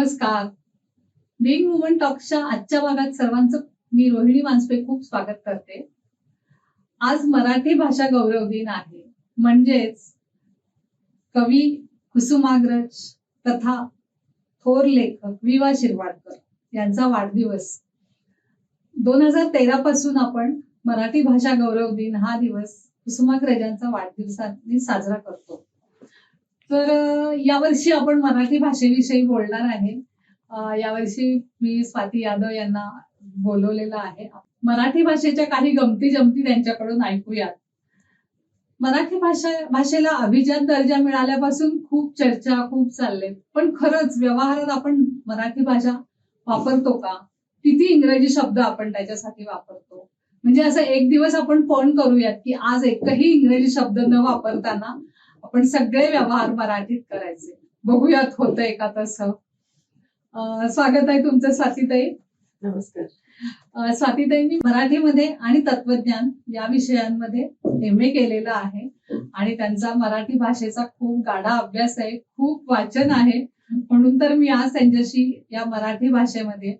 नमस्कार. Bing woman टॉक्सच्या आजच्या भागात सर्वांचं मी रोहिणी मानसपे खूप स्वागत करते. आज मराठी भाषा गौरव दिन आहे, म्हणजेच कवी कुसुमाग्रज तथा थोर लेखक वि.वा. शिरवाडकर यांचा वाढदिवस. 2013 पासून आपण मराठी भाषा गौरव दिन हा दिवस कुसुमाग्रजांचा वाढदिवसाने साजरा करतो. तर यावर्षी आपण मराठी भाषेविषयी बोलणार आहे. यावर्षी मी स्वाती यादव यांना बोलवलेलं आहे. मराठी भाषेच्या काही गमती जमती त्यांच्याकडून ऐकूयात. मराठी भाषेला अभिजात दर्जा मिळाल्यापासून खूप चर्चा खूप चाललेत, पण खरंच व्यवहारात आपण मराठी भाषा वापरतो का? किती इंग्रजी शब्द आपण त्याच्यासाठी वापरतो? म्हणजे असं एक दिवस आपण फोन करूयात की आज एकही इंग्रजी शब्द न वापरताना आपण सगळे व्यवहार मराठीत करायचे. बघूयात होतंय का तसं. स्वागत आहे तुमचं स्वातीताई. नमस्कार. स्वातीताईंनी मराठीमध्ये आणि तत्वज्ञान या विषयांमध्ये MA केलेलं आहे आणि त्यांचा मराठी भाषेचा खूप गाढा अभ्यास आहे, खूप वाचन आहे. म्हणून तर मी आज त्यांच्याशी या मराठी भाषेमध्ये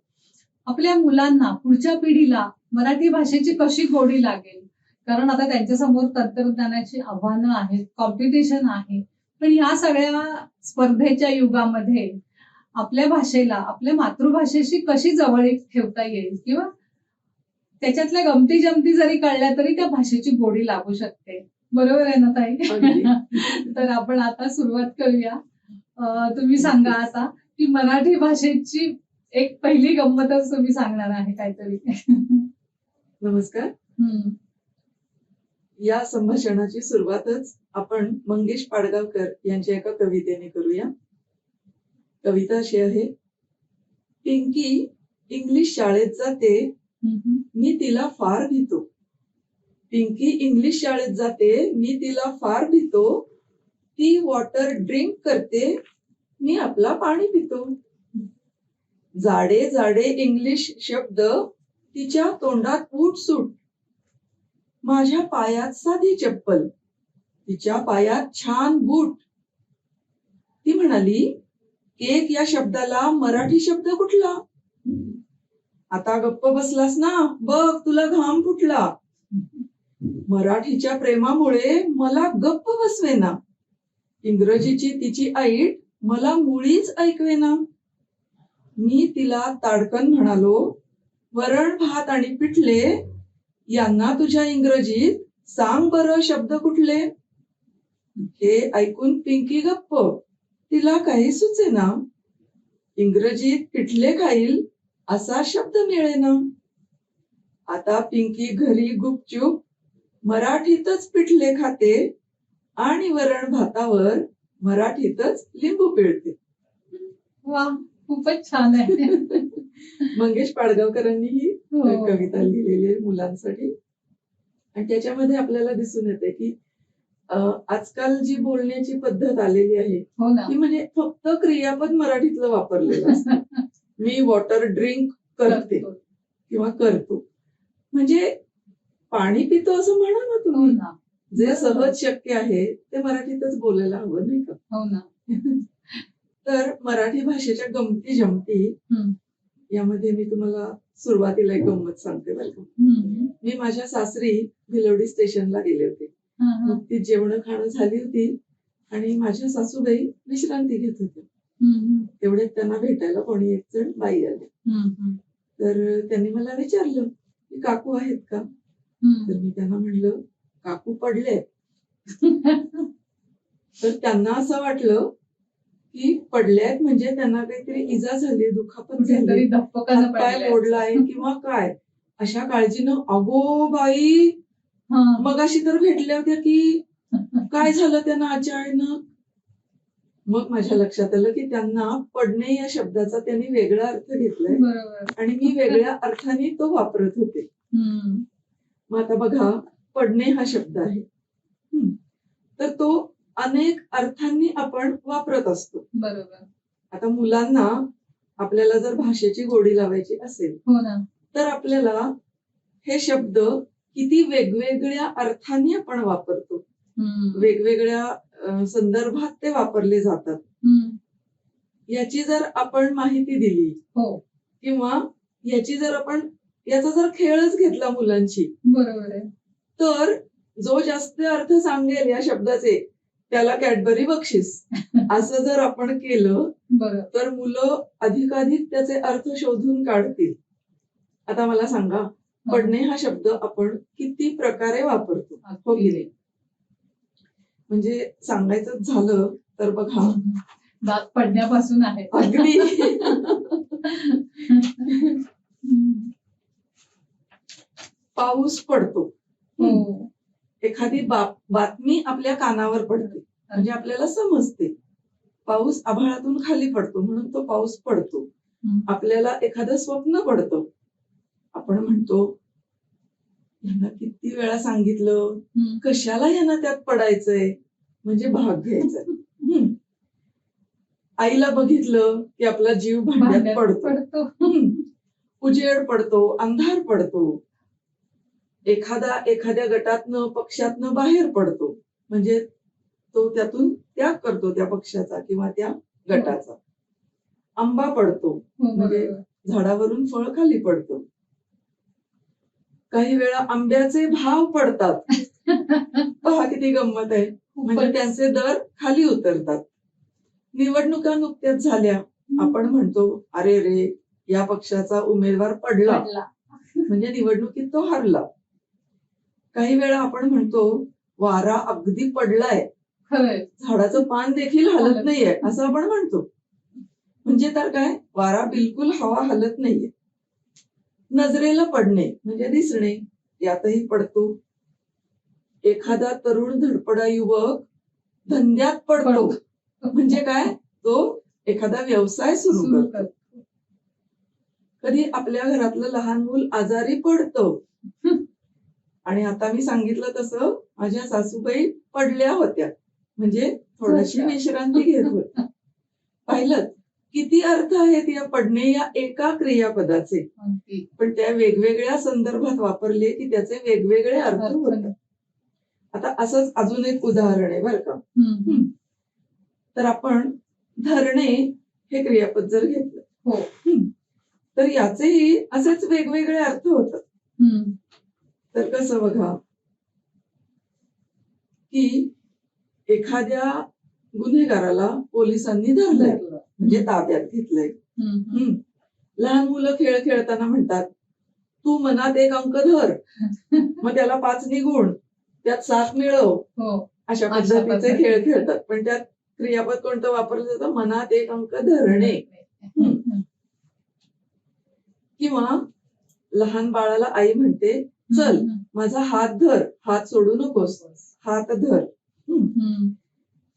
आपल्या मुलांना, पुढच्या पिढीला मराठी भाषेची कशी गोडी लागेल, कारण आता त्यांच्या समोर तंत्रज्ञानाची आव्हानं आहेत, कॉम्पिटिशन आहे. पण या सगळ्या स्पर्धेच्या युगामध्ये आपल्या भाषेला आपल्या मातृभाषेशी कशी जवळीक ठेवता येईल किंवा त्याच्यातल्या गमती जमती जरी कळल्या तरी त्या भाषेची गोडी लागू शकते. बरोबर आहे ना ताई? तर आपण आता सुरुवात करूया. तुम्ही सांगा आता की मराठी भाषेची एक पहिली गंमतच तुम्ही सांगणार आहे काहीतरी. नमस्कार. या संभाषणाची सुरुवातच आपण मंगेश पाडगावकर यांच्या एका कवितेने करूया. कविता अशी आहे. पिंकी इंग्लिश शाळेत जाते, मी तिला फार भितो. पिंकी इंग्लिश शाळेत जाते, मी तिला फार भितो. ती वॉटर ड्रिंक करते, मी आपला पाणी पितो. जाडे जाडे इंग्लिश शब्द तिच्या तोंडात उठसूट. माझ्या पायात साधी चप्पल, तिच्या पायात छान बूट. ती म्हणाली, केक या शब्दाला मराठी शब्द कुठला? आता गप्प बसलास ना, बघ तुला घाम फुटला. मराठीच्या प्रेमामुळे मला गप्प बसवेना. इंग्रजीची तिची ऐट मला मुळीच ऐकवेना. मी तिला ताडकन म्हणालो, वरण भात आणि पिठले यांना तुझ्या इंग्रजीत सांग बरं शब्द कुठले? हे ऐकून पिंकी गप्प, तिला काही सुचेना. इंग्रजीत पिठले खाईल असा शब्द मिळेना. आता पिंकी घरी गुपचूप मराठीतच पिठले खाते आणि वरण भातावर मराठीतच लिंबू पिळते. वा, खूपच छान आहे. मंगेश पाडगावकरांनी ही कविता लिहिलेली आहे मुलांसाठी. आणि त्याच्यामध्ये आपल्याला दिसून येते की आजकाल जी बोलण्याची पद्धत आलेली आहे ती म्हणजे फक्त क्रियापद मराठीतलं वापरलेलं असतं. मी वॉटर ड्रिंक करते किंवा करतो, म्हणजे पाणी पितो असं म्हणा ना तुम्ही. जे सहज शक्य आहे ते मराठीतच बोलायला हवं, नाही का? हो ना. तर मराठी भाषेच्या गमती जमती यामध्ये मी तुम्हाला सुरुवातीला एक गंमत सांगते बरं का. मी माझ्या सासरी भिलवडी स्टेशनला गेले होते. ती जेवण खाणं झाली होती आणि माझ्या सासूबाई विश्रांती घेत होत्या. तेवढ्यात त्यांना भेटायला कोणी एक जण बाई आले. तर त्यांनी मला विचारलं की काकू आहेत का? तर मी त्यांना म्हणलं काकू पडले. तर त्यांना असं वाटलं की पडल्यात म्हणजे त्यांना काहीतरी इजा झाली, दुखापत झाली, पाय मोडलाय किंवा काय, अशा काळजीनं अगो बाई मगाशी तर भेटल्या होत्या की काय झालं त्यांना अचानक. मग माझ्या लक्षात आलं की त्यांना पडणे या शब्दाचा त्यांनी वेगळा अर्थ घेतलाय आणि मी वेगळ्या अर्थाने तो वापरत होते. मग आता बघा, पडणे हा शब्द आहे तर तो अनेक अर्थांनी आपण वापरत असतो. बरोबर. आता मुलांना आपल्याला जर भाषेची गोडी लावायची असेल तर आपल्याला हे शब्द किती वेगवेगळ्या अर्थांनी आपण वापरतो, वेगवेगळ्या संदर्भात ते वापरले जातात याची जर आपण माहिती दिली हो किंवा याचा जर खेळच घेतला मुलांची, बरोबर आहे. तर जो जास्त अर्थ सांगेल या शब्दाचे त्याला कॅडबरी बक्षीस, असं जर आपण केलं बरोबर. तर मुलं अधिकाधिक त्याचे अर्थ शोधून काढतील. आता मला सांगा, पडणे हा शब्द आपण किती प्रकारे वापरतो, हो की नाही? म्हणजे सांगायचं झालं तर बघा, दात पडण्यापासून आहे. अगदी पाऊस पडतो, हो एखादी बातमी आपल्या कानावर पडते म्हणजे आपल्याला समजते. पाऊस आभाळातून खाली पडतो म्हणून तो पाऊस पडतो. आपल्याला एखादं स्वप्न पडतं, आपण म्हणतो यांना किती वेळा सांगितलं, कशाला यांना त्यात पडायचंय, म्हणजे भाग घ्यायचा. आईला बघितलं की आपला जीव भांड्यात पडतो. उजेड पडतो, अंधार पडतो. एखाद्या गटातनं पक्षातनं बाहेर पडतो म्हणजे तो त्यातून त्याग करतो त्या पक्षाचा किंवा त्या गटाचा. आंबा पडतो म्हणजे झाडावरून फळ खाली पडतं. काही वेळा आंब्याचे भाव पडतात. पहा किती गंमत आहे, म्हणजे त्यांचे दर खाली उतरतात. निवडणुका नुकत्याच झाल्या, आपण म्हणतो अरे रे या पक्षाचा उमेदवार पडला, म्हणजे निवडणुकीत तो हरला. काही वेळा आपण म्हणतो वारा अगदी पडलाय, झाडाचं पान देखील हलत नाहीये असं आपण म्हणतो. म्हणजे तर काय, वारा बिलकुल हवा हलत नाहीये. नजरेला पडणे म्हणजे दिसणे, यातही पडतो. एखादा तरुण धडपडा युवक धंद्यात पडतो म्हणजे काय, तो एखादा व्यवसाय सुरू करतो. कधी आपल्या घरातलं लहान मूल आजारी पडतं, आणि आता मी सांगितलं तसं माझ्या सासूबाई पडल्या होत्या म्हणजे थोडीशी विश्रांती घेत होत्या. पाहिलं किती अर्थ आहेत या पडणे या एका क्रियापदाचे, पण त्या वेगवेगळ्या संदर्भात वापरले की त्याचे वेगवेगळे अर्थ होतात. आता असंच अजून एक उदाहरण आहे बरं का. तर आपण धरणे हे क्रियापद जर घेतलं तर याचेही असेच वेगवेगळे अर्थ होतात. तर कसं बघा की एखाद्या गुन्हेगाराला पोलिसांनी धरलंय म्हणजे ताब्यात घेतलंय. लहान मुलं खेळ खेळताना म्हणतात तू मनात एक अंक धर, मग त्याला 5 गुण, त्यात 7 मिळव, अशा पद्धतीचे खेळ खेळतात. पण त्यात क्रियापद कोणतं वापरलं जातं, मनात एक अंक धरणे. किंवा लहान बाळाला आई म्हणते चल माझा हात धर, हात सोडू नकोस, हात धर.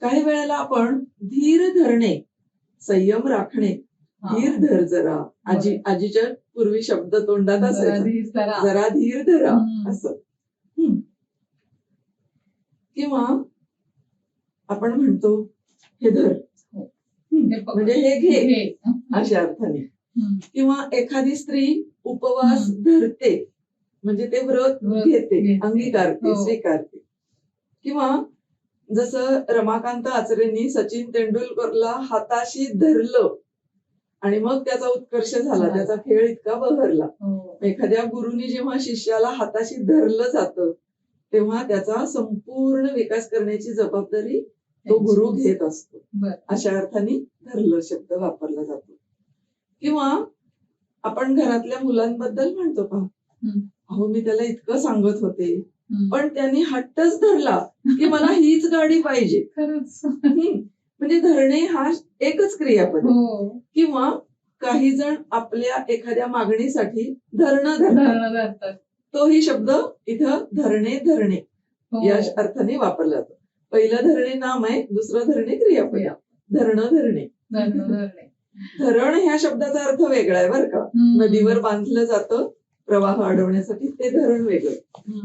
काही वेळेला आपण धीर धरणे, संयम राखणे, धीर धर जरा, आजीच्या पूर्वी शब्द तोंडात असायचा, जरा धीर धरा असं. किंवा आपण म्हणतो हे धर म्हणजे हे घे अशा अर्थाने. किंवा एखादी स्त्री उपवास धरते म्हणजे ते व्रत घेते, अंगीकारते, स्वीकारते. किंवा जसं रमाकांत आचरेंनी सचिन तेंडुलकरला हाताशी धरलं आणि मग त्याचा उत्कर्ष झाला, त्याचा खेळ इतका बहरला. एखाद्या गुरुनी जेव्हा शिष्याला हाताशी धरलं जातं तेव्हा त्याचा संपूर्ण विकास करण्याची जबाबदारी तो गुरु घेत असतो. अशा अर्थाने धरलं शब्द वापरला जातो. किंवा आपण घरातल्या मुलांबद्दल म्हणतो पहा, अहो मी त्याला इतकं सांगत होते पण त्यांनी हट्टच धरला की मला हीच गाडी पाहिजे. म्हणजे धरणे हा एकच क्रियापद. किंवा काही जण आपल्या एखाद्या मागणीसाठी धरणं धरतात, तोही शब्द इथं धरणे धरणे या अर्थाने वापरला जातो. पहिलं धरणे नाम आहे, दुसरं धरणे क्रियापद. धरणं धरणे. धरण ह्या शब्दाचा अर्थ वेगळा आहे बरं का. नदीवर बांधलं जातं प्रवाह अडवण्यासाठी, ते धरण वेगळं.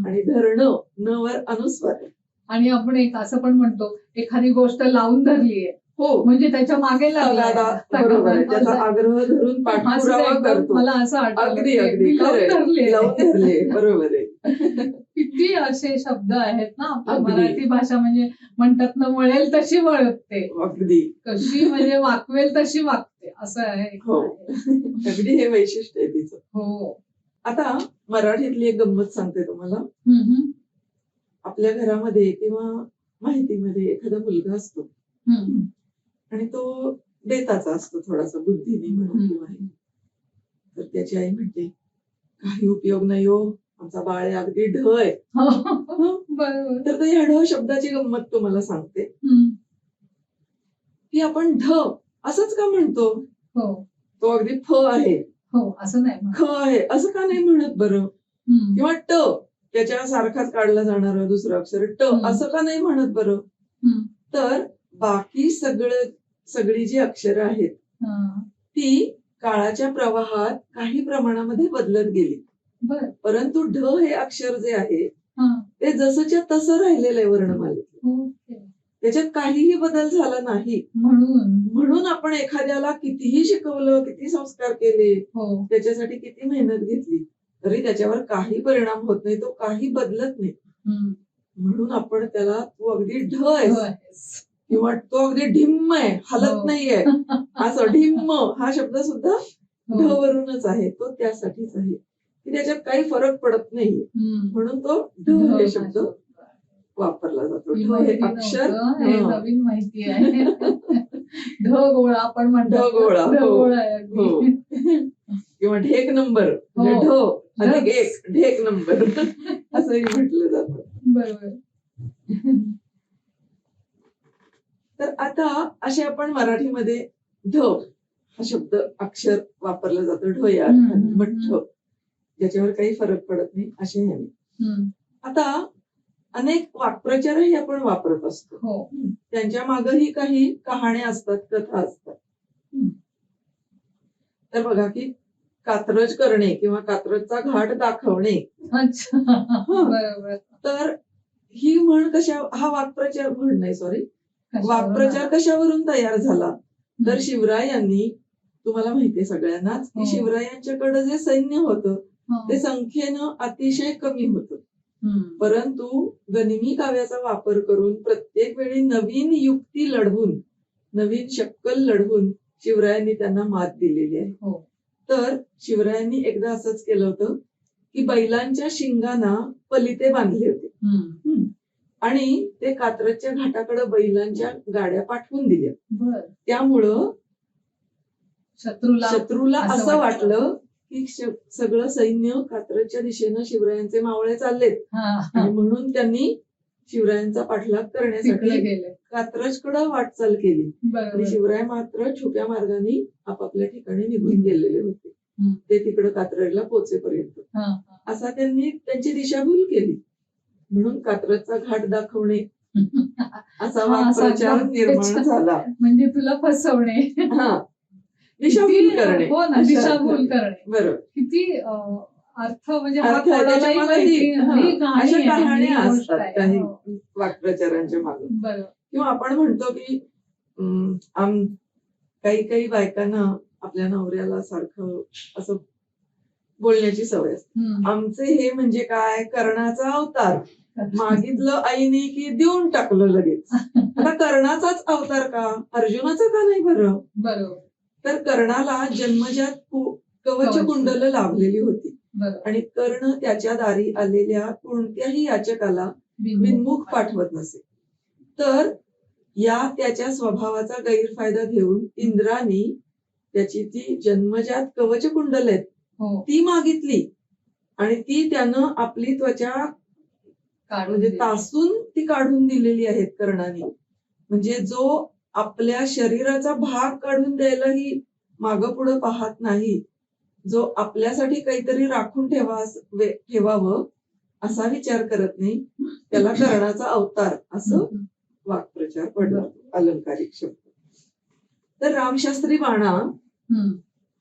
आणि धरणं न वर अनुस्वार आहे. आणि आपण एक असं पण म्हणतो एखादी गोष्ट लावून धरलीये, हो म्हणजे त्याच्या मागे लागला, बरोबर आहे, त्याचा आग्रह धरून पाठपुरावा करतो. मला असं अगदी अगदी लावून धरले, बरोबर आहे. किती असे शब्द आहेत ना आपल्या अगदी. मराठी भाषा, म्हणजे म्हणतात ना, वळेल तशी वळते, अगदी कशी म्हणजे वाकवेल तशी वागते, असं आहे. हो. अगदी हे वैशिष्ट्य आहे तिचं. हो. आता मराठीतली एक गंमत सांगते तुम्हाला. हम्म, आपल्या घरामध्ये किंवा माहितीमध्ये एखादा मुलगा असतो हम्म, आणि तो बेताचा असतो थोडासा, बुद्धीने म्हणा किंवा हे. तर त्याची आई म्हणते, काही उपयोग नाही हो, आमचा बाळ आहे अगदी ढ आहे. हो, बरोबर. तर ह्या ढ शब्दाची गंमत तुम्हाला सांगते, हम्म, की आपण ढ असंच का म्हणतो? हो तो अगदी फ आहे, हो, असं नाही म्हणत. ख आहे, असं का नाही म्हणत बरं? हम्म, किंवा ट, त्याच्या सारखाच काढला जाणारं दुसरं अक्षर ट, असं का नाही म्हणत बरं? हम्म, तर बाकी सगळी जी अक्षरं आहेत हा, ती काळाच्या प्रवाहात काही प्रमाणामध्ये बदलत गेली, बर, परंतु ढ हे अक्षर जे आहे हा, ते जसंच्या तसं राहिलेलं आहे वर्णमालेत. ओके. त्याच्यात काहीही बदल झाला नाही. म्हणून आपण एखाद्याला कितीही शिकवलं, किती संस्कार केले, हो, त्याच्यासाठी किती मेहनत घेतली, तरी त्याच्यावर काही परिणाम होत नाही, तो काही बदलत नाही. हम्म, म्हणून आपण त्याला तू अगदी ढ आहेस हो आहेस. किंवा तो अगदी ढिम्म आहे, हलत हो. नाहीये, असं ढिम्म हा शब्द सुद्धा ढ हो. वरूनच आहे. तो त्यासाठीच आहे की त्याच्यात काही फरक पडत नाहीये, हम्म. म्हणून तो ढ हे शब्द वापरला जातो. ही ढ हे माहिती अक्षर नव्हतं, हे नवीन माहिती आहे. ढ गोळा आपण म्हणतो. ढ गोळा, ढ हो. गोळा आहे अगदी. हो. किंवा ढेक नंबर, म्हणजे हो. ढ अधिक एक, ढेक नंबर असंही म्हटलं जातं. बरोबर. तर आता असे आपण मराठीमध्ये ढ हा शब्द अक्षर वापरला जातो. ढ या अर्थाने, मठ, ज्याच्यावर काही फरक पडत नाही असे ह्याने. हम्म, आता अनेक वाक्प्रचारही आपण वापरत असतो. हो. त्यांच्या मागही काही कहाण्या असतात, कथा असतात. तर बघा की कात्रज करणे किंवा कात्रजचा घाट दाखवणे, अच्छा. बरोबर. तर ही म्हण हा वाक्प्रचार म्हण नाही, सॉरी, वाक्प्रचार कशावरून तयार झाला? तर शिवरायांनी, तुम्हाला माहितीये सगळ्यांनाच की हो. शिवरायांच्याकडे जे सैन्य होतं हो. ते संख्येनं अतिशय कमी होतं, हम्म, परंतु गनिमी काव्याचा वापर करून प्रत्येक वेळी नवीन युक्ती लढवून, नवीन शक्कल लढवून शिवरायांनी त्यांना मात दिलेली आहे. हो. तर शिवरायांनी एकदा असंच केलं होतं की बैलांच्या शिंगांना पलिते बांधले होते हम्म, आणि ते कात्रजच्या घाटाकडे बैलांच्या गाड्या पाठवून दिल्या. बर. त्यामुळं शत्रूला असं असं वाटलं की सगळं सैन्य कात्रजच्या दिशेनं शिवरायांचे मावळे चाललेत, हा, आणि म्हणून त्यांनी शिवरायांचा पाठलाग तिकडे करण्यासाठी गेले. कात्रजकडे वाटचाल केली. आणि बरोबर. शिवराय मात्र छुप्या मार्गाने आपापल्या ठिकाणी निघून गेलेले होते, हम्म. ते तिकडे कात्रजला पोहोचेपर्यंत. हा, हा. असा त्यांनी त्यांची दिशाभूल केली, म्हणून कात्रजचा घाट दाखवणे असा हा, वाक्प्रचार असा निर्माण झाला. म्हणजे तुला फसवणे. हा, दिशाभूल करणे. हो ना, दिशाभूल करणे. बरोबर. किती अर्थ, म्हणजे हा अर्थ आहे, कोणालाही त्याच्यामध्ये माहिती नाही, कहाणी अशा आहे, कहाण्या ही गोष्ट असतात आहे. काही हो. वाक्प्रचारांच्या मागे. बरोबर. किंवा आपण म्हणतो की काही बायकांना आपल्या नवऱ्याला सारखं असं बोलण्याची सवय असते. आमचे हे म्हणजे काय, कर्णाचा अवतार, मागितलं आईने की देऊन टाकलं लगेच. आता कर्णाचाच अवतार का, अर्जुनाचा का नाही बरं? बरोबर. तर कर्णाला जन्मजात कवच कुंडल लाभलेली होती, बरोबर. आणि कर्ण त्याच्या दारी आलेल्या कोणत्याही याचकाला विन्मुख पाठवत नसे. तर त्याच्या स्वभावाचा गैरफायदा घेऊन इंद्रानी त्याची ती जन्मजात कवच कुंडल आहेत ती मागितली, आणि ती त्यानं आपली त्वचा म्हणजे तासून ती काढून दिलेली आहेत कर्णाने. म्हणजे जो आपल्या शरीराचा भाग काढून द्यायलाही मागं पुढं पाहत नाही, जो आपल्यासाठी काहीतरी राखून ठेवावं असा विचार करत नाही, त्याला कर्णाचा अवतार असं वाक्प्रचार पडला, अलंकारिक शब्द. तर रामशास्त्री बाणा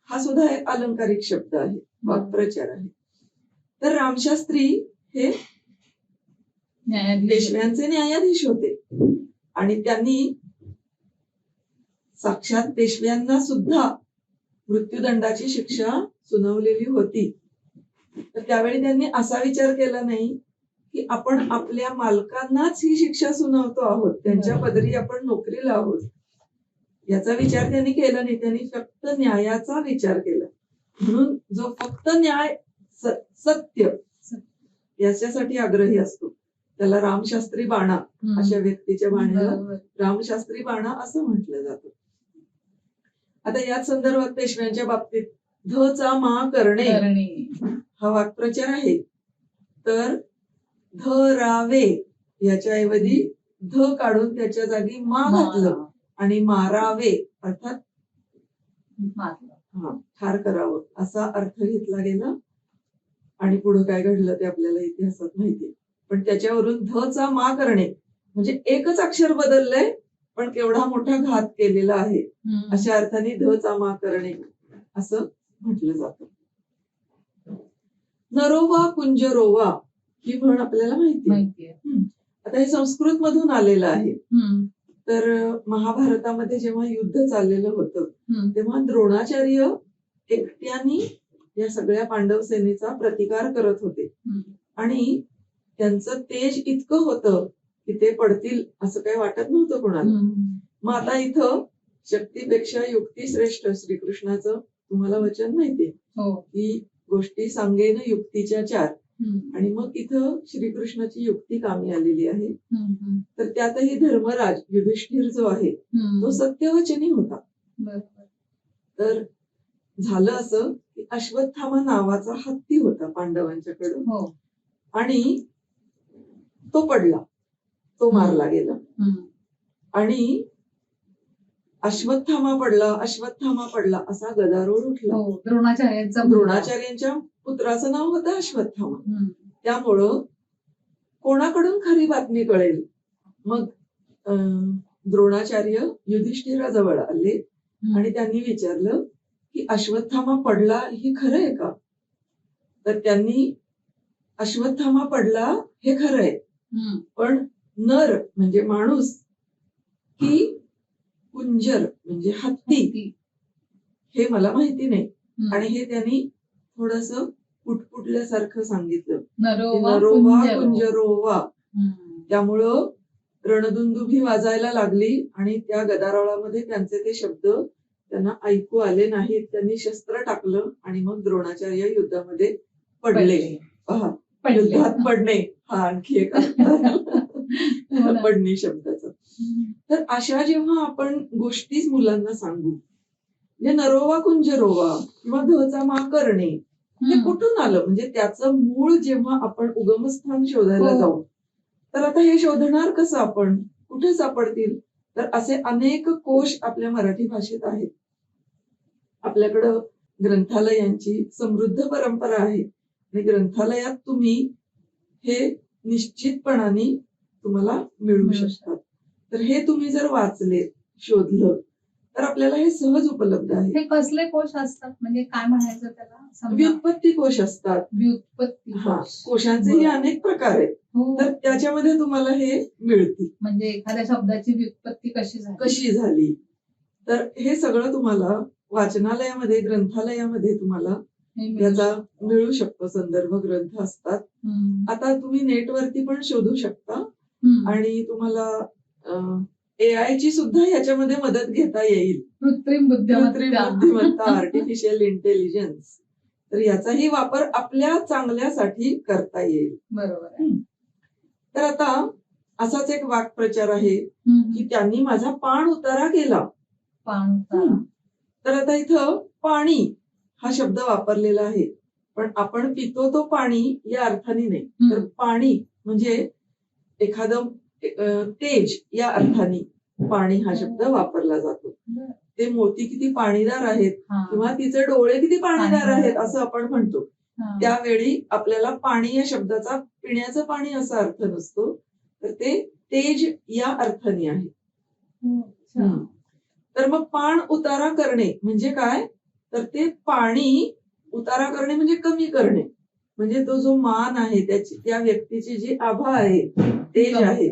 हा सुद्धा एक अलंकारिक शब्द आहे, वाक्प्रचार आहे. तर रामशास्त्री हे पेशव्यांचे न्यायाधीश होते, आणि त्यांनी साक्षात पेशव्यांना सुद्धा मृत्यूदंडाची शिक्षा सुनावलेली होती. तर त्यावेळी त्यांनी असा विचार केला नाही की आपण आपल्या मालकांनाच ही शिक्षा सुनावतो आहोत, त्यांच्या पदरी आपण नोकरीला आहोत, याचा विचार त्यांनी केला नाही. त्यांनी फक्त न्यायाचा विचार केला. म्हणून जो फक्त न्याय, सत्य याच्यासाठी आग्रही असतो, त्याला रामशास्त्री बाणा, अशा व्यक्तीच्या बाण्याला बरोबर. रामशास्त्री बाणा असं म्हटलं जातं. आता याच संदर्भात पेशव्यांच्या बाबतीत धचा मा करणे हा वाक्प्रचार आहे. तर धरावे याच्याऐवजी ध काढून त्याच्या जागी मा घातलं आणि मारावे अर्थात ठार करावं असा अर्थ घेतला गेला. आणि पुढे काय घडलं ते आपल्याला इतिहासात माहिती. पण त्याच्यावरून धचा मा करणे म्हणजे एकच अक्षर बदललंय पण केवढा मोठा घात केलेला आहे, अशा अर्थाने धचा मा करणे असं म्हटलं जातं. नरोवा कुंजरोवा ही म्हण आपल्याला माहिती आहे. आता हे संस्कृत मधून आलेलं आहे. तर महाभारतामध्ये जेव्हा युद्ध चाललेलं होतं तेव्हा द्रोणाचार्य एकट्याने या सगळ्या पांडव सेनेचा प्रतिकार करत होते आणि त्यांचं तेज इतकं होतं की ते पडतील असं काही वाटत नव्हतं कोणाला. मग आता इथं शक्तीपेक्षा युक्ती श्रेष्ठ श्रीकृष्णाचं तुम्हाला वचन माहितीये की गोष्टी सांगेन युक्तीच्या चार. आणि मग इथं श्रीकृष्णाची युक्ती कामी आलेली आहे. तर त्यातही धर्मराज युधिष्ठिर जो आहे तो सत्यवचनी होता. तर झालं असं की अश्वत्थामा नावाचा हत्ती होता पांडवांच्याकडं आणि तो पडला, तो मारला गेला. आणि अश्वत्थामा पडला असा गदारोळ उठला. द्रोणाचार्यांच्या पुत्राचं नाव होतं अश्वत्थामा. त्यामुळं कोणाकडून खरी बातमी कळेल. मग द्रोणाचार्य युधिष्ठिराजवळ आले आणि त्यांनी विचारलं की अश्वत्थामा पडला ही खरं आहे का? तर त्यांनी अश्वत्थामा पडला हे खरं आहे, पण नर म्हणजे माणूस की कुंजर म्हणजे हत्ती हे मला माहिती नाही. आणि हे त्यांनी थोडस पुटपुटल्यासारखं सांगितलं, नरोवा कुंजरोवा. त्यामुळं रणदुंदुभी वाजायला लागली आणि त्या गदारोळामध्ये त्यांचे ते शब्द त्यांना ऐकू आले नाहीत. त्यांनी शस्त्र टाकलं आणि मग द्रोणाचार्य युद्धामध्ये पडले. पहा, युद्धात पडणे हा आणखी एक पडणी शब्दाचा. तर अशा जेव्हा आपण गोष्टीच मुलांना सांगू, म्हणजे नरोवा कुंजरोवा किंवा धचा मा करणे हे कुठून आलं, म्हणजे त्याचं मूळ जेव्हा आपण उगमस्थान शोधायला जाऊ तर आता हे शोधणार कसं आपण, कुठे सापडतील? तर असे अनेक कोश आपल्या मराठी भाषेत आहेत. आपल्याकडं ग्रंथालयांची समृद्ध परंपरा आहे आणि ग्रंथालयात तुम्ही हे निश्चितपणाने तुम्हाला मिळू शकतात. तर हे तुम्ही जर वाचले, शोधलं तर आपल्याला हे सहज उपलब्ध आहे. हे कसले कोश असतात, म्हणजे काय म्हणायचं त्याला? व्युत्पत्ती कोश असतात. व्युत्पत्ती कोशांचेही अनेक प्रकार आहेत. तर त्याच्यामध्ये तुम्हाला हे मिळतील. म्हणजे एखाद्या शब्दाची व्युत्पत्ती कशी झाली तर हे सगळं तुम्हाला वाचनालयामध्ये, ग्रंथालयामध्ये तुम्हाला याचा मिळू शकतो. संदर्भ ग्रंथ असतात. आता तुम्ही नेटवरती पण शोधू शकता आणि तुम्हाला AI ची सुद्धा याच्यामध्ये मदत घेता येईल. कृत्रिम बुद्धिमत्ता, आर्टिफिशियल इंटेलिजन्स. तर याचाही वापर आपल्या चांगल्यासाठी करता येईल. बरोबर. तर आता असाच एक वाक्प्रचार आहे की त्यांनी माझा पाण उतारा केला. तर आता इथं पाणी हा शब्द वापरलेला आहे, पण आपण पितो तो पाणी या अर्थाने नाही. तर पाणी म्हणजे एखादं तेज या अर्थाने पाणी हा शब्द वापरला जातो. ते मोती किती पाणीदार आहेत किंवा तिचे डोळे किती पाणीदार आहेत असं आपण म्हणतो. त्यावेळी आपल्याला पाणी या शब्दाचा पिण्याचं पाणी असा अर्थ नसतो, तर ते तेज या अर्थाने आहे. तर मग पाण उतारा करणे म्हणजे काय? तर ते पाणी उतारा करणे म्हणजे कमी करणे, म्हणजे तो जो मान आहे त्याची, त्या व्यक्तीची जी आभा आहे, तेज आहे,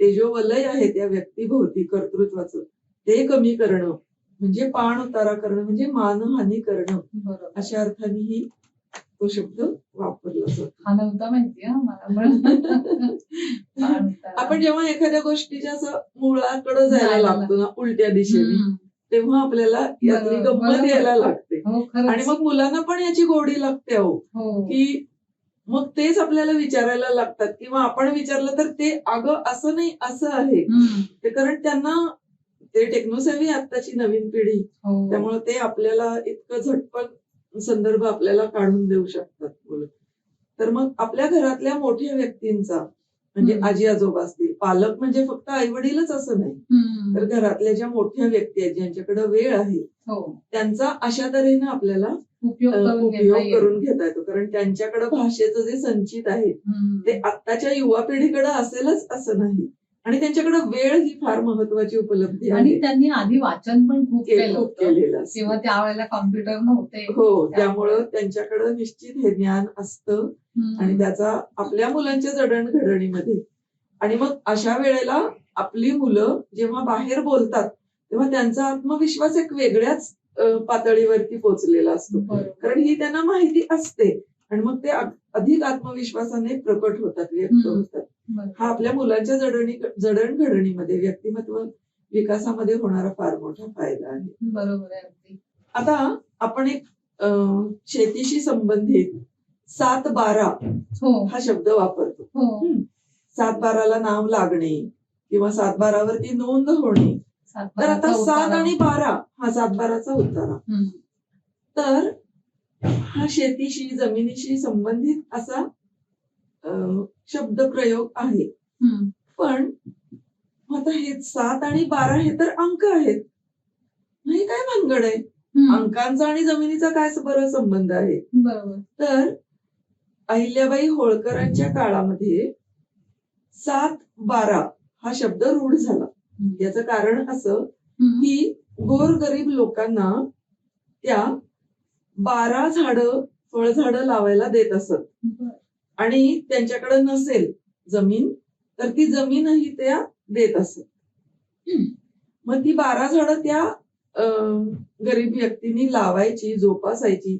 तेजोवलय आहे त्या व्यक्तीभोवती कर्तृत्वाचं, ते कमी करणं म्हणजे पाण उतारा करणं म्हणजे मानहानी करणं. अशा अर्थाने ही तो शब्द वापरला जातो. हा नव्हता माहिती हा मला पण. छान उत्तर. आपण जेव्हा एखाद्या गोष्टीच्या असं मुळाकडे जायला जायला लागतो ना उलट्या दिशेने, हम्म. तेव्हा आपल्याला यातली बरोबर, गंमत बरोबर. यायला लागते. हो आणि खरंच. मग मुलांना पण याची गोडी लागते अहो, हो की मग तेच आपल्याला विचारायला लागतात किंवा आपण विचारलं तर ते अगं असं नाही असं आहे. हम्म. ते कारण त्यांना ते टेक्नोसेव्ही आत्ताची नवीन पिढी, हो त्यामुळे ते आपल्याला इतकं झटपट संदर्भ आपल्याला काढून देऊ शकतात मुलं. तर मग आपल्या घरातल्या मोठ्या व्यक्तींचा म्हणजे हम्म. आजी आजोबा असतील, पालक म्हणजे फक्त आई वडीलच असं नाही, हम्म. तर घरातल्या ज्या मोठ्या व्यक्ती आहेत ज्यांच्याकडे वेळ आहे हो त्यांचा अशा तऱ्हेने आपल्याला उपयोग करून घेता उपयोग येईल. करून घेता येतो. कारण त्यांच्याकडे भाषेचं जे संचित आहे हम्म. ते आत्ताच्या युवा पिढीकडे असेलच असं नाही. आणि त्यांच्याकडे वेळ ही फार महत्वाची उपलब्धी आणि आहे. त्यांनी आधी वाचन पण खूप केलं खूप होतं केलेलं असतं. किंवा त्यावेळेला कॉम्प्युटर नव्हते. हो, त्यामुळं त्यांच्याकडे निश्चित हे ज्ञान असतं हम्म. आणि त्याचा आपल्या मुलांच्या जडणघडणीमध्ये. आणि मग अशा वेळेला आपली मुलं जेव्हा बाहेर बोलतात तेव्हा त्यांचा आत्मविश्वास एक वेगळ्याच पातळीवरती पोहोचलेला असतो. बरोबर. कारण ही त्यांना माहिती असते आणि मग ते अधिक आत्मविश्वासाने प्रकट होतात, व्यक्त हम्म. होतात. बरोबर. हा आपल्या मुलांच्या जडणघडणीमध्ये व्यक्तिमत्व विकासामध्ये होणारा फार मोठा फायदा आहे. बरोबर आहे अगदी. आता आपण एक शेतीशी संबंधित 7-12 हो हा शब्द वापरतो. हो 7-12ला नाव लागणे किंवा 7-12 वरती नोंद होणे. तर आता 7 आणि 12 हा 7-12चा उतारा. हम्म. तर हा शेतीशी जमिनीशी संबंधित असा शब्दप्रयोग आहे. हम्म. पण आता हे 7 आणि 12 हे तर अंक आहेत. हे काय भानगड आहे? हम्म. अंकांचा आणि जमिनीचा काय बरं संबंध आहे? बरोबर. तर अहिल्याबाई होळकरांच्या काळामध्ये 7-12 हा शब्द रूढ झाला. याचं कारण असं हम्म. की गोरगरीब लोकांना त्या 12 झाडं फळझाडं लावायला देत असत बरं. आणि त्यांच्याकडे नसेल जमीन तर ती जमीनही त्या देत असत. मग ती 12 झाडं त्या गरीब व्यक्तींनी लावायची, जोपासायची,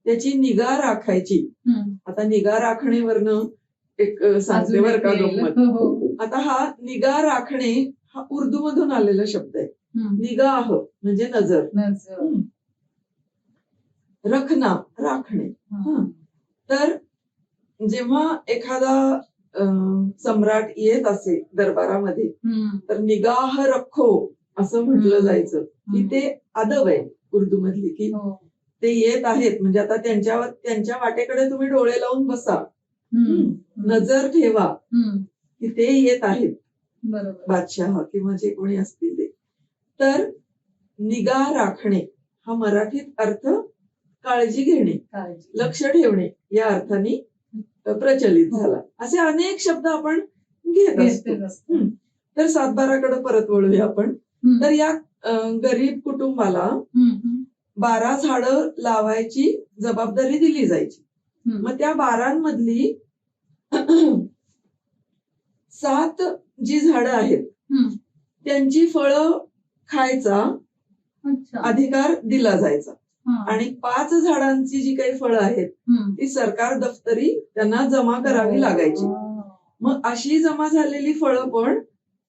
त्याची निगा राखायची. हम्म. आता निगा राखणेवरनं एक सांगते अजून बरं एक का येईल. गंमत. हो. आता हा निगा राखणे हा उर्दू मधून आलेला शब्द आहे. हम्म. निगाह म्हणजे नजर, नजर. रखना राखणे. हा. तर जेव्हा एखादा सम्राट येत असे दरबारामध्ये हम्म. तर निगाह रखो असं म्हटलं हम्म. जायचं की ते अदब आहे उर्दू मधली, की हो. ते येत आहेत म्हणजे आता त्यांच्या वाटेकडे तुम्ही डोळे लावून बसा, हम्म. नजर ठेवा हम्म. की ते येत आहेत, बरोबर. बादशाह किंवा जे कोणी असतील ते. तर निगा राखणे हा मराठीत अर्थ काळजी घेणे, काळजी. लक्ष ठेवणे या अर्थाने प्रचलित हो. झाला. असे अनेक शब्द आपण घेत असतो. घेतच असतो. तर 7-12 परत वळूया आपण. हम्म. तर या गरीब कुटुंबाला हम्म. 12 झाडं लावायची जबाबदारी दिली जायची. हम्म. मग त्या 12 7 जी झाडं आहेत हम्म. त्यांची फळं खायचा अच्छा. अधिकार दिला जायचा हा. आणि 5 झाडांची जी काही फळं आहेत हम्म. ती सरकार दफ्तरी त्यांना जमा करावी लागायची. मग अशी जमा झालेली फळं पण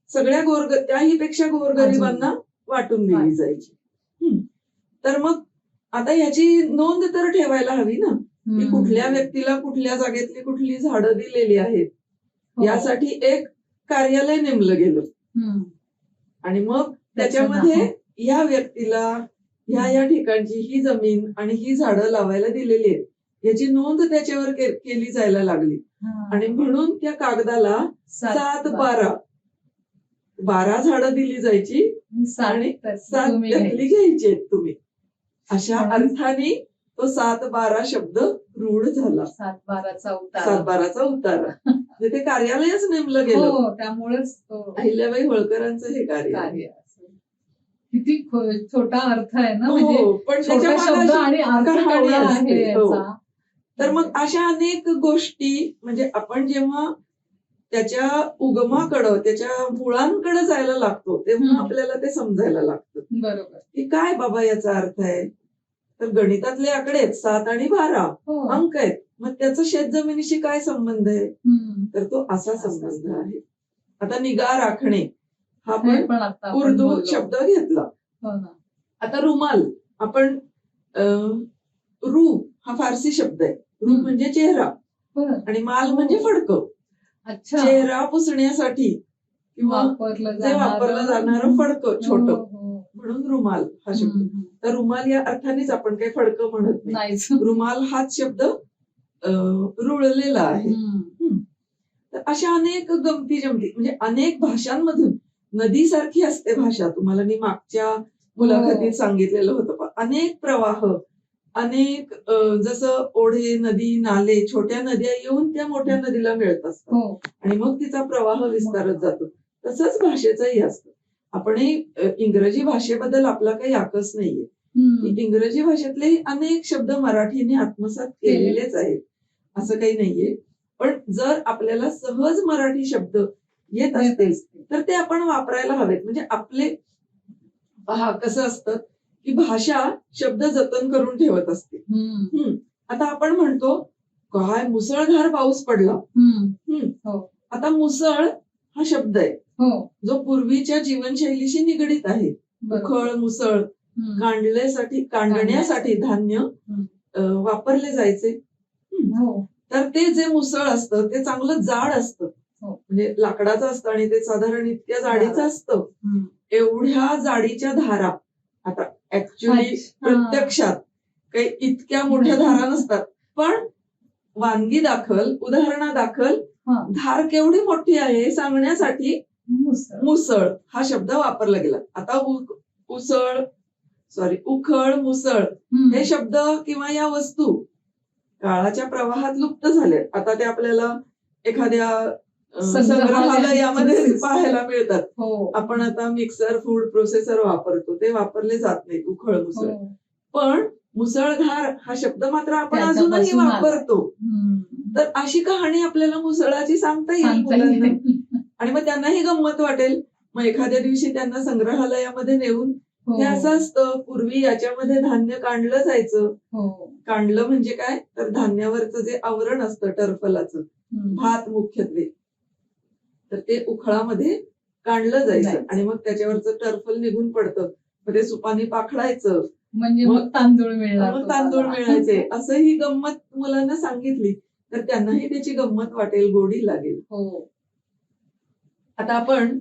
सगळ्या त्याहीपेक्षा गोरगरिबांना वाटून दिली जायची. तर मग आता ह्याची नोंद तर ठेवायला हवी ना, की कुठल्या व्यक्तीला कुठल्या जागेतली कुठली झाडं दिलेली आहेत. हो. यासाठी एक कार्यालय नेमलं गेलं हम्म. आणि मग त्याच्यामध्ये ह्या व्यक्तीला ह्या ठिकाणची ही जमीन आणि ही झाडं लावायला दिलेली आहेत याची नोंद त्याच्यावर केली जायला लागली. हा. आणि म्हणून त्या कागदाला 7-12 झाडं दिली जायची आणि 7 तुम्ही त्यातली घ्यायची आहेत तुम्ही. अशा अर्थाने तो 7-12 शब्द रूढ झाला. 7-12चा उतारा. 7-12चा उतारा. म्हणजे ते कार्यालयच नेमलं गेलं. हो त्यामुळेच तो अहिल्याबाई होळकरांचं हे कार्य आहे. कार्य असं. किती छोटा अर्थ आहे ना, म्हणजे हो, पण छोटा त्याच्या शब्द मागे आणि अर्थ कहाणी केवढा असते. आहे हो. याचा. तर मग अशा अनेक गोष्टी म्हणजे आपण जेव्हा त्याच्या उगमाकडं त्याच्या मुळांकडे जायला लागतो तेव्हा आपल्याला ते समजायला लागतं बरोबर. की काय बाबा याचा अर्थ आहे. तर गणितातले आकडे आहेत 7 आणि 12 हो. अंक आहेत. मग त्याचा शेतजमिनीशी काय संबंध आहे? हम्म. तर तो असा असा संबंध संबंध. आहे. आता निगा राखणे हा हे पण पण आता आपण उर्दू बोललो. शब्द घेतला. हो ना. आता रुमाल आपण रू हा फारसी शब्द आहे. रू हम्म. म्हणजे चेहरा बरं. आणि माल हो. म्हणजे फडकं. अच्छा. चेहरा पुसण्यासाठी किंवा वापरलं जे वापरलं जाणारं फडकं छोटं हो. म्हणून रुमाल हा शब्द. हम्म. तर रुमाल या अर्थानेच आपण काही फडकं म्हणत नाही. नाहीच. रुमाल हाच शब्द रुळलेला आहे. हम्म. तर अशा अनेक गमती जमती म्हणजे अनेक भाषांमधून नदीसारखी असते भाषा. तुम्हाला मी मागच्या मुलाखतीत सांगितलेलं होतं. अनेक प्रवाह, अनेक जसं ओढे, नदी, नाले, छोट्या नद्या येऊन त्या मोठ्या नदीला मिळत असतात हो. आणि मग तिचा प्रवाह विस्तारत जातो. तसंच भाषेचंही असतं. आपणही इंग्रजी भाषेबद्दल आपला काही आकस नाहीये. हम्म. इंग्रजी भाषेतले अनेक शब्द मराठीने आत्मसात केलेलेच आहेत, असं काही नाहीये. पण जर आपल्याला सहज मराठी शब्द येत असतील तर ते आपण वापरायला हवेत. म्हणजे आपले पहा कसं असतं की भाषा शब्द जतन करून ठेवत असते. आता आपण म्हणतो काय मुसळधार पाऊस पडला. हो. आता मुसळ हा शब्द आहे हो. जो पूर्वीच्या जीवनशैलीशी निगडीत आहे. बरोबर. उखळ, मुसळ कांडण्यासाठी धान्य वापरले जायचे. हो. तर ते जे मुसळ असतं ते चांगलं जाड असतं. हो. म्हणजे लाकडाचं असतं आणि ते साधारण इतक्या जाडीचं असतं. एवढ्या जाडीच्या धारा आता ऍक्च्युली प्रत्यक्षात काही इतक्या मोठ्या धारा नसतात. पण वानगी दाखल, उदाहरणादाखल धार केवढी मोठी आहे हे सांगण्यासाठी मुसळ हा शब्द वापरला गेला. आता उखळ, मुसळ हे शब्द किंवा या वस्तू काळाच्या प्रवाहात लुप्त झाले. आता ते आपल्याला एखाद्या संग्रहालयामध्ये पाहायला मिळतात. आपण आता मिक्सर, फूड प्रोसेसर वापरतो, ते वापरले जात नाही उखळ, मुसळ. पण मुसळधार हा शब्द मात्र आपण अजूनही वापरतो. तर अशी कहाणी आपल्याला मुसळाची सांगता येईल मुलांना आणि मग त्यांनाही गंमत वाटेल. मग एखाद्या दिवशी त्यांना संग्रहालयामध्ये नेऊन हे असं असतं, पूर्वी याच्यामध्ये धान्य काढलं जायचं. काढलं म्हणजे काय तर धान्यावरचं जे आवरण असतं टरफलाचं, भात मुख्यत्वे, तर ते उखळामध्ये काढलं जायचं आणि मग त्याच्यावरचं टरफल निघून पडतं. मग ते सुपानी पाखडायचं म्हणजे मग तांदूळ मिळायचे. असं ही गंमत मुलांना सांगितली तर त्यांनाही त्याची गंमत वाटेल, गोडी लागेल. आता आपण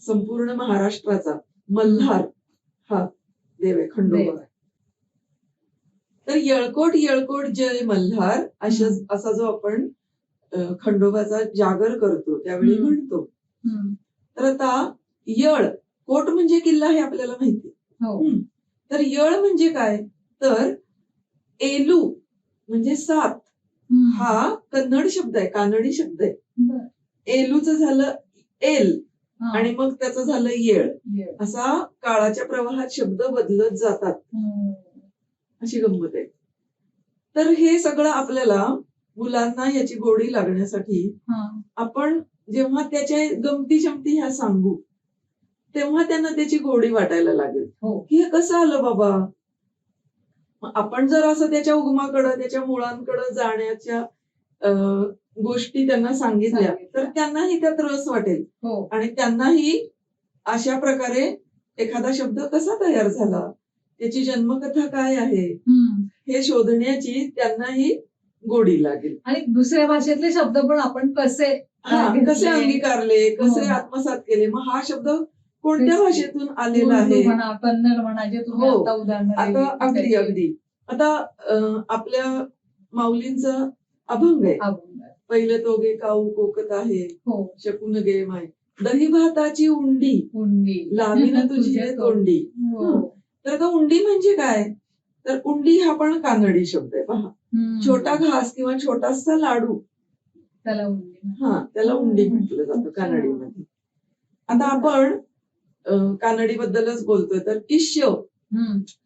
संपूर्ण महाराष्ट्राचा मल्हार हा देव आहे, खंडोबा. तर येळकोट जय मल्हार असा जो आपण खंडोबाचा जागर करतो त्यावेळी म्हणतो. तर आता कोट म्हणजे किल्ला हे आपल्याला माहिती. तर येळ म्हणजे काय तर एलू म्हणजे 7 हा कन्नड शब्द आहे, कानडी शब्द आहे. एलूचं झालं एल आणि मग त्याचं झालं येळ. असा काळाच्या प्रवाहात शब्द बदलत जातात, अशी गंमत आहे. तर हे सगळं आपल्याला मुलांना याची गोडी लागण्यासाठी आपण जेव्हा त्याच्या गमती शमती ह्या सांगू तेव्हा त्यांना त्याची गोडी वाटायला लागेल की हे कसं आलं बाबा. आपण जर असं त्याच्या उगमाकडं, त्याच्या मुळांकडं जाण्याच्या गोष्टी त्यांना सांगितल्या तर त्यांनाही त्यात रस वाटेल आणि त्यांनाही अशा प्रकारे एखादा शब्द कसा तयार झाला, त्याची जन्मकथा काय आहे हे शोधण्याची त्यांनाही गोडी लागेल. आणि दुसऱ्या भाषेतले शब्द पण आपण कसे अंगीकारले, कसे आत्मसात केले. मग हा शब्द कोणत्या भाषेतून आलेला आहे, कन्नड म्हणा, जे तुम्ही आता उदाहरण आता अगदी आता आपल्या माऊलींचा अभंग आहे, पहिले तोगे काऊ कोकत आहे, शकून गे माय दही भाताची उंडी लावीन तुझी तोंडी. तर आता उंडी म्हणजे काय तर उंडी हा पण कानडी शब्द आहे. पहा, छोटा घास किंवा छोटासा लाडू त्याला उंडी म्हटलं जातं कानडीमध्ये. आता आपण कानडीबद्दलच बोलतोय तर इष्य,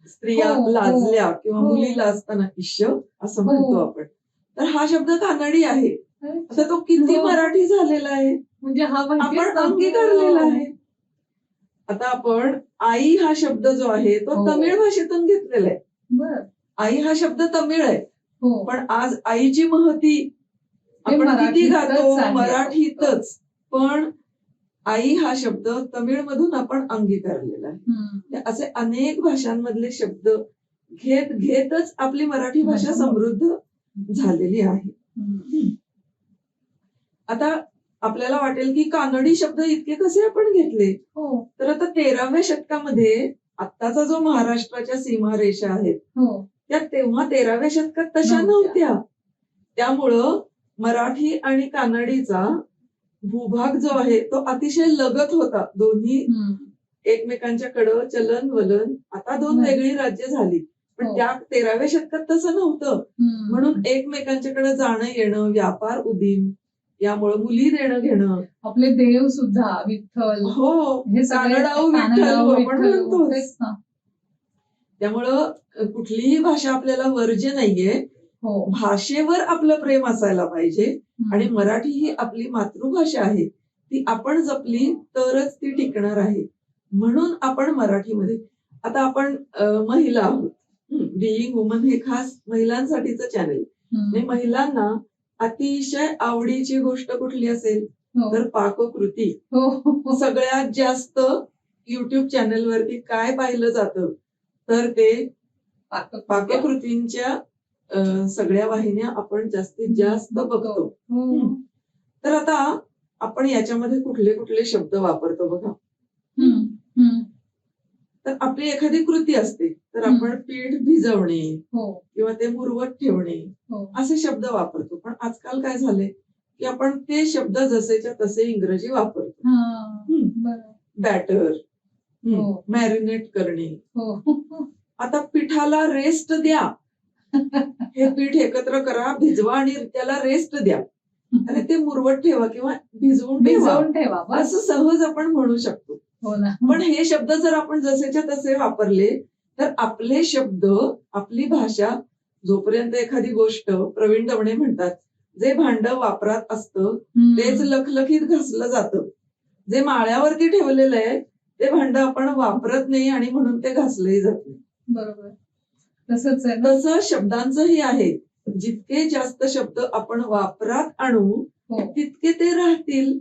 स्त्रिया लाजल्या किंवा मुली लाजताना इष्य असं म्हणतो आपण. तर हा शब्द कानडी आहे. आता तो किती मराठी झालेला आहे म्हणजे आपण अंगीकारलेला आहे. आता आपण आई हा शब्द जो आहे तो तमिळ भाषेतून घेतलेला आहे. बर. आई हा शब्द तमिळ आहे, हो. पण आज आईची महती आपण किती मराठीतच गातो आहे. मराठीतच, पण आई हा शब्द तमिळ मधून आपण अंगीकारलेला आहे. हम्म. असे अनेक भाषांमधले शब्द घेत घेतच आपली मराठी भाषा समृद्ध झालेली आहे. हम्म. आता आपल्याला वाटेल की कानडी शब्द इतके कसे आपण घेतले, हो. तर आता 13व्या शतकामध्ये आत्ताचा जो महाराष्ट्राच्या सीमारेषा आहेत हो. त्या तेव्हा 13व्या शतकात तशा नव्हत्या. त्यामुळं मराठी आणि कानडीचा भूभाग जो आहे तो अतिशय लगत होता. दोन्ही हम्म. एकमेकांच्याकडं चलन वलन. आता दोन नाही. वेगळी राज्य झाली, पण हो. त्या 13व्या शतकात तसं नव्हतं. हम्म. म्हणून एकमेकांच्याकडे जाणं येणं, व्यापार उदीम, यामुळं मुली देणं घेणं. आपले देव सुद्धा विठ्ठल, हो, हे सगळे कानडाऊ विठ्ठल कानडाऊ आपण विठ्ठल, म्हणतोच. तेच ना. त्यामुळं कुठलीही भाषा आपल्याला वर्ज्य नाहीये. हो. भाषेवर आपलं प्रेम असायला पाहिजे. हम्म. आणि मराठी ही आपली मातृभाषा आहे, ती आपण जपली तरच ती टिकणार आहे. म्हणून आपण मराठीमध्ये आता आपण महिला आहोत. बिईंग वुमन हे खास महिलांसाठीचं चॅनल. हम्म. महिलांना अतिशय आवडीची गोष्ट कुठली असेल हो. तर पाककृती. हो. सगळ्यात जास्त युट्यूब चॅनल वरती काय पाहिलं जातं तर ते पाककृतींच्या सगळ्या वाहिन्या आपण जास्तीत जास्त बघतो. हो. तर आता आपण याच्यामध्ये कुठले कुठले शब्द वापरतो बघा. हम्म. हम्म. तर आपली एखादी कृती असते तर आपण पीठ भिजवणे हो. किंवा ते मुरवत ठेवणे हो. असे शब्द वापरतो. पण आजकाल काय झाले की आपण ते शब्द जसेच्या तसे इंग्रजी वापरतो. हा. बरं. बॅटर, हो. मॅरिनेट करणे. हो. आता पिठाला रेस्ट द्या. हे पीठ एकत्र करा, भिजवा आणि त्याला रेस्ट द्या आणि ते मुरवत ठेवा किंवा भिजवून ठेवा बस. असं सहज आपण म्हणू शकतो. हो ना. पण हे शब्द जर आपण जसेच्या तसे वापरले तर आपले शब्द, आपली भाषा, जोपर्यंत एखादी गोष्ट, प्रवीण दवणे म्हणतात, जे भांड वापरात असतं तेच लखलखीत घासलं जातं. जे माळ्यावरती ठेवलेलं आहे ते भांड आपण वापरत नाही आणि म्हणून ते घासलंही जात नाही. बरोबर. तसंच आहे. तसं शब्दांचंही आहे. जितके जास्त शब्द आपण वापरात आणू तितके ते राहतील.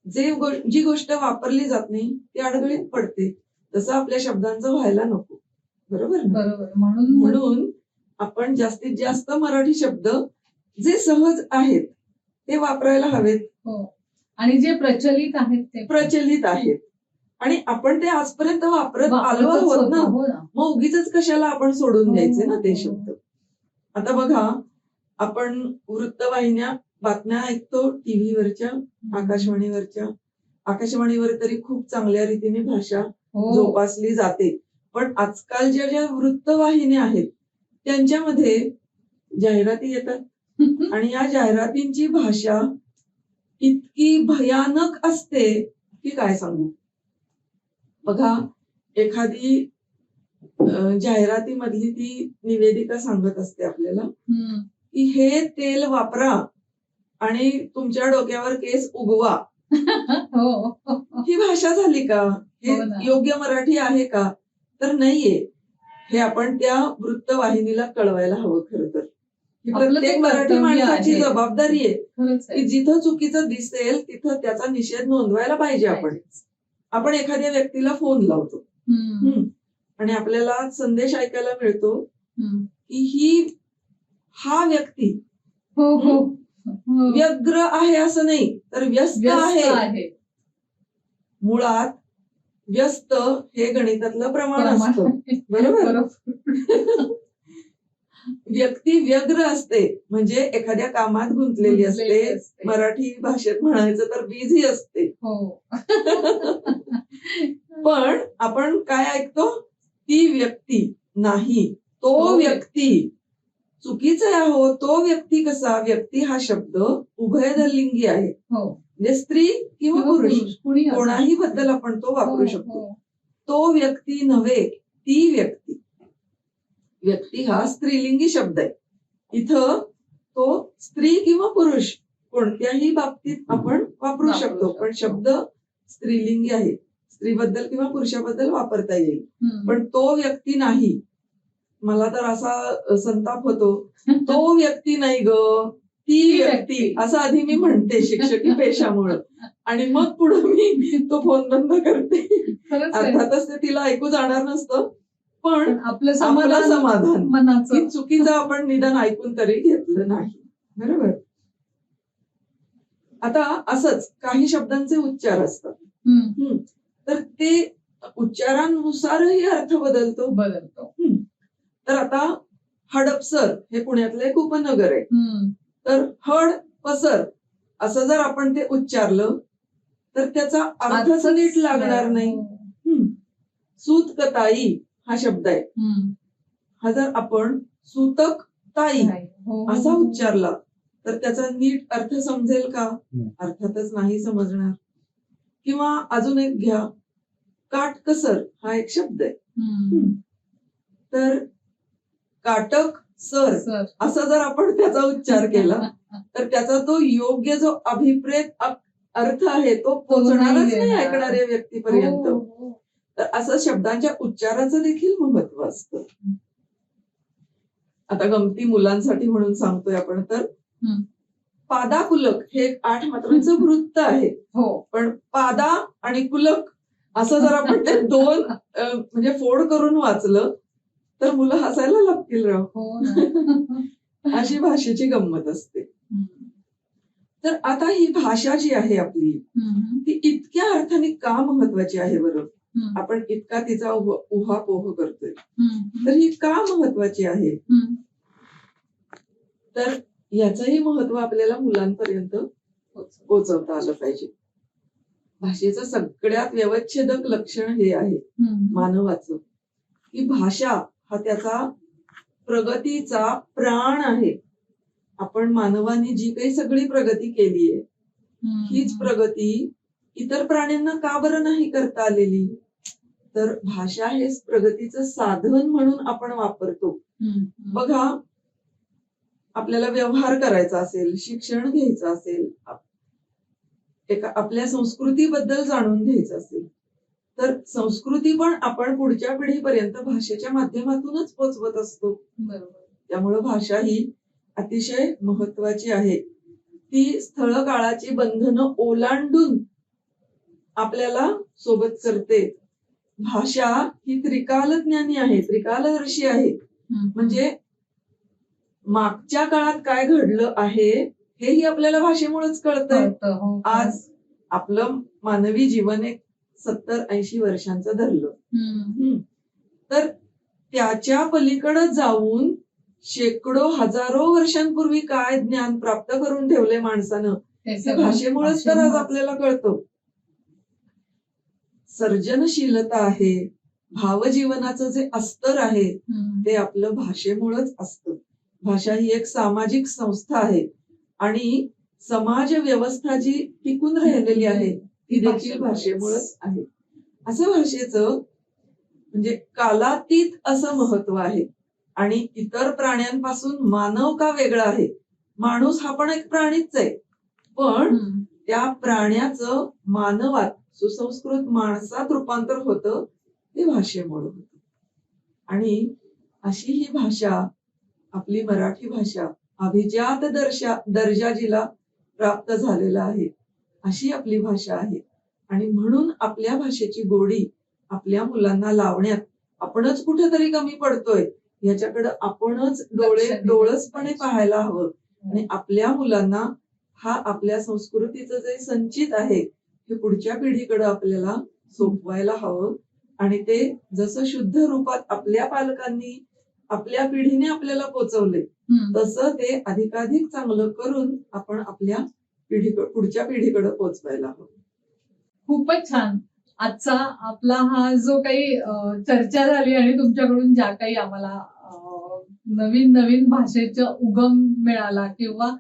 जी गोष्ट वापरली जात नाही ती अडगळीत पडते. तसं आपल्या शब्दांचं व्हायला नको. बरोबर. म्हणून आपण जास्तीत जास्त मराठी शब्द जे सहज आहेत ते वापरायला हवेत. आणि जे प्रचलित आहेत आणि आपण ते आजपर्यंत वापरत आलो आहोत ना. मग उगीच कशाला आपण सोडून द्यायचे ना ते शब्द. आता बघा, आपण वृत्तवाहिन्या, बातम्या ऐकतो टीव्हीवरच्या, आकाशवाणीवरच्या. आकाशवाणीवर तरी खूप चांगल्या रीतीने भाषा जोपासली जाते. पण आजकालच्या ज्या वृत्तवाहिन्या आहेत त्यांच्यामध्ये जाहिराती येतात आणि या जाहिरातींची भाषा इतकी भयानक असते की काय सांगू. बघा, एखादी जाहिरातीमधली ती निवेदिका सांगत असते आपल्याला की हे तेल वापरा आणि तुमच्या डोक्यावर केस उगवा. ही भाषा झाली का? हे योग्य मराठी आहे का? तर नाहीये. हे आपण त्या वृत्तवाहिनीला कळवायला हवं. खरं तर ही प्रत्येक मराठी माणसाची जबाबदारी आहे की जिथं चुकीचं दिसेल तिथं त्याचा निषेध नोंदवायला पाहिजे. आपण एखाद्या व्यक्तीला फोन लावतो आणि आपल्याला संदेश ऐकायला मिळतो की हा व्यक्ती व्यग्र आहे असं नाही तर व्यस्त आहे. मुळात व्यस्त हे गणितातलं प्रमाण असतं. बरोबर. व्यक्ती व्यग्र असते म्हणजे एखाद्या कामात गुंतलेली असते. मराठी भाषेत म्हणायचं तर बिझी असते. पण आपण काय ऐकतो? ती व्यक्ती नाही, तो व्यक्ती. चुकीचं आहे हो. तो व्यक्ती कसा? व्यक्ती हा शब्द उभयलिंगी आहे. म्हणजे स्त्री किंवा पुरुष कोणाही बद्दल आपण तो वापरू शकतो. तो व्यक्ती नव्हे, ती व्यक्ती. व्यक्ती हा स्त्रीलिंगी शब्द आहे. इथं तो स्त्री किंवा पुरुष कोणत्याही बाबतीत आपण वापरू शकतो. पण शब्द स्त्रीलिंगी आहे. स्त्रीबद्दल किंवा पुरुषाबद्दल वापरता येईल. पण तो व्यक्ती नाही. मला तर असा संताप होतो, तो व्यक्ती नाही ग, ती व्यक्ती, असं आधी मी म्हणते शिक्षकी पेशामुळं, आणि मग पुढे मी तो फोन बंद करते. खरंच आहे. अर्थातच ते तिला ऐकू जाणार नसतं, पण पण आपलं आपलं समाधान मनाचं की चुकीचं आपण निदान ऐकून तरी घेतलं नाही. बरोबर. आता असंच काही शब्दांचे उच्चार असतात. हम्म, तर ते उच्चारांनुसारही अर्थ बदलतो. तर आता हडपसर हे पुण्यातलं एक उपनगर आहे. तर हड पसर असं जर आपण ते उच्चारलं तर त्याचा अर्थच नीट लागणार नाही. सूत कताई हा शब्द आहे. हा जर आपण सूतक ताई असा उच्चारला तर त्याचा नीट अर्थ समजेल का? अर्थातच नाही समजणार. किंवा अजून एक घ्या, काटकसर हा एक शब्द आहे. तर काटक सर असं जर आपण त्याचा उच्चार केला तर त्याचा तो योग्य जो अभिप्रेत अर्थ आहे तो पोहोचणारच नाही ऐकणाऱ्या व्यक्तीपर्यंत. तर असं शब्दांच्या उच्चाराचं देखील महत्व असतं. आता गमती मुलांसाठी म्हणून सांगतोय आपण, तर पादाकुलक हे एक 8 मात्रांचं वृत्त आहे. पण पादा आणि कुलक असं जर आपण ते दोन म्हणजे फोड करून वाचलं तर मुलं हसायला लागतील राव. अशी भाषेची गंमत असते. तर आता ही भाषा जी आहे आपली ती इतक्या अर्थाने का महत्वाची आहे बरं? आपण इतका तिचा उहापोह करतोय, तर ही का महत्वाची आहे? तर याचंही महत्व आपल्याला मुलांपर्यंत पोहोचवता आलं पाहिजे. भाषेचं सगळ्यात व्यवच्छेदक लक्षण हे आहे मानवाचं, की भाषा हा त्याचा प्रगतीचा प्राण आहे. आपण मानवाने जी काही सगळी प्रगती केली आहे हीच प्रगती इतर प्राण्यांना का बरं नाही करता आलेली? तर भाषा हे प्रगतीचं साधन म्हणून आपण वापरतो. बघा, आपल्याला व्यवहार करायचा असेल, शिक्षण घ्यायचं असेल, आपल्या संस्कृतीबद्दल जाणून घ्यायचं असेल, तर संस्कृती पण आपण पुढच्या पिढीपर्यंत भाषेच्या माध्यमातूनच पोहोचवत असतो. त्यामुळं भाषा ही अतिशय महत्वाची आहे. ती स्थळ काळाची बंधनं ओलांडून आपल्याला सोबत करते. भाषा ही त्रिकालज्ञानी आहे, त्रिकालदर्शी आहे. म्हणजे मागच्या काळात काय घडलं आहे हेही आपल्याला भाषेमुळेच कळतंय. आज आपलं मानवी जीवन एक 70-80 वर्षांचं धरलं, तर त्याच्या पलीकडे जाऊन शेकडो हजारो वर्षांपूर्वी काय ज्ञान प्राप्त करून ठेवले माणसानं हे भाषेमुळेच तर आज आपल्याला कळतं. सर्जनशीलता आहे, भावजीवनाचं जे अस्तर आहे ते आपलं भाषेमुळेच असतं. भाषा ही एक सामाजिक संस्था आहे आणि समाज व्यवस्था जी टिकून राहिलेली आहे ती देखील भाषेमुळेच आहे. असं भाषेचं म्हणजे कालातीत असं महत्व आहे. आणि इतर प्राण्यांपासून मानव का वेगळा आहे? माणूस हा पण एक प्राणीच आहे, पण त्या प्राण्याचं मानवात सुसंस्कृत माणसात रूपांतर होतं ते भाषेमुळे होतं. आणि अशी ही भाषा, आपली मराठी भाषा अभिजात दर्जा जिला प्राप्त झालेला आहे अशी आपली भाषा आहे. आणि म्हणून आपल्या भाषेची गोडी आपल्या मुलांना लावण्यात आपणच कुठेतरी कमी पडतोय याच्याकडे आपणच डोळसपणे पाहायला हवं. आणि आपल्या मुलांना हा आपल्या संस्कृतीचं जे संचित आहे हे पुढच्या पिढीकडे आपल्याला सोपवायला हवं. आणि ते जसं शुद्ध रूपात आपल्या पालकांनी आपल्या पिढीने आपल्याला पोचवले तसं ते अधिकाधिक चांगलं करून आपण आपल्या पुढच्या पिढीकडे पोचवायला हवं. खूपच छान. आजचा आपला हा जो काही चर्चा झाली आणि तुमच्याकडून ज्या काही आम्हाला नवीन नवीन भाषेचा उगम मिळाला किंवा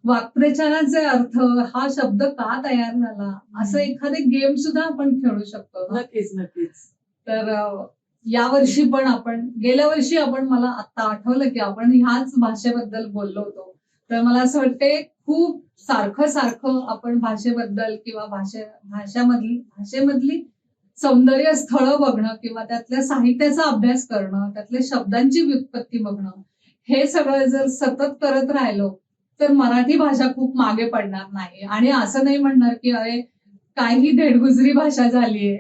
वाक्प्रचाराचे अर्थ, हा शब्द का तयार झाला, असं एखादे गेम सुद्धा आपण खेळू शकतो. नक्कीच नक्कीच. तर यावर्षी पण आपण, गेल्या वर्षी आपण, मला आता आठवलं की आपण ह्याच भाषेबद्दल बोललो होतो. तर मला असं वाटते खूप सारखं आपण भाषेबद्दल किंवा भाषेमधली सौंदर्य स्थळं बघणं किंवा त्यातल्या साहित्याचा अभ्यास करणं, त्यातल्या शब्दांची व्युत्पत्ती बघणं, हे सगळं जर सतत करत राहिलो तर मराठी भाषा खूप मागे पडणार नाही. आणि असं नाही म्हणणार की अरे काही धेडगुजरी भाषा झालीये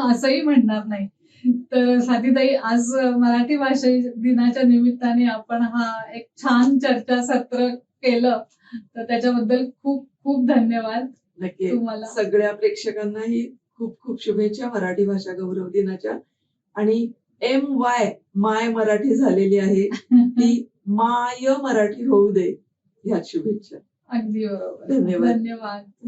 असंही म्हणणार नाही. तर स्वातीताई, आज मराठी भाषा दिनाच्या निमित्ताने आपण हा एक छान चर्चासत्र केलं, तर त्याच्याबद्दल खूप खूप धन्यवाद नक्की. तुम्हाला. सगळ्या प्रेक्षकांनाही खूप खूप शुभेच्छा मराठी भाषा गौरव दिनाच्या. आणि MY माय मराठी झालेली आहे, ती माय मराठी होऊ दे, ह्याच शुभेच्छा. अगदी बरोबर. धन्यवाद. धन्यवाद.